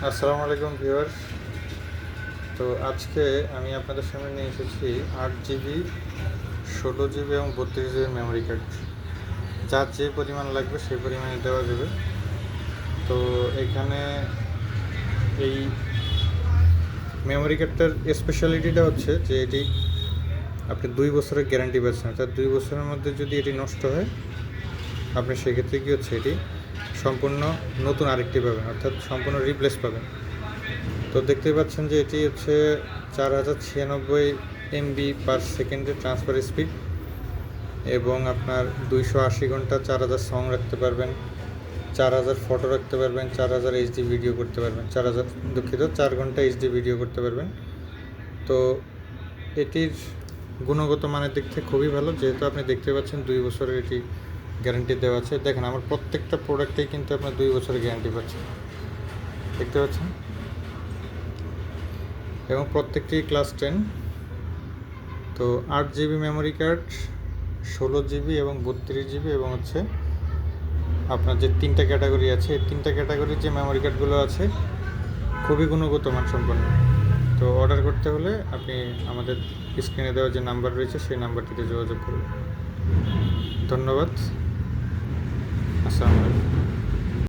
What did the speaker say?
আসসালামু আলাইকুম ভিউয়ার্স। তো আজকে আমি আপনাদের সামনে নিয়ে এসেছি 8 জিবি, 16 জিবি এবং 32 জিবির মেমোরি কার্ড। যার যে পরিমাণ লাগবে সেই পরিমাণে দেওয়া যাবে। তো এখানে এই মেমোরি কার্ডটার স্পেশালিটিটা হচ্ছে যে এটি আপনি 2 বছরের গ্যারান্টি পাচ্ছেন, অর্থাৎ 2 বছরের মধ্যে যদি এটি নষ্ট হয় আপনি সেক্ষেত্রে কী হচ্ছে এটি সম্পূর্ণ নতুন আরেকটি পাবেন, অর্থাৎ সম্পূর্ণ রিপ্লেস পাবেন। তো দেখতেই পাচ্ছেন যে এটি হচ্ছে 4096 MB/সেকেন্ডে ট্রান্সফার স্পিড এবং আপনার 280 ঘন্টা 4000 সং রাখতে পারবেন, 4000 ফটো রাখতে পারবেন, 4000 এইচডি ভিডিও করতে পারবেন, 4 ঘন্টা এইচডি ভিডিও করতে পারবেন। তো এটির গুণগত মানের দিক থেকে খুবই ভালো, যেহেতু আপনি দেখতে পাচ্ছেন 2 বছরের এটি গ্যারান্টি দেওয়া আছে। দেখেন আমার প্রত্যেকটা প্রোডাক্টেই কিন্তু আপনার 2 বছরের গ্যারান্টি পাচ্ছেন, দেখতে পাচ্ছেন, এবং প্রত্যেকটি ক্লাস 10। তো 8 জিবি মেমোরি কার্ড, 16 জিবি এবং 32 জিবি, এবং হচ্ছে আপনার যে 3টা ক্যাটাগরি আছে, এই 3টা ক্যাটাগরির যে মেমোরি কার্ডগুলো আছে খুবই গুণগত মানসম্পন্ন। তো অর্ডার করতে হলে আপনি আমাদের স্ক্রিনে দেওয়া যে নাম্বার রয়েছে সেই নাম্বারটিতে যোগাযোগ করুন। ধন্যবাদ। আসসালামু আলাইকুম।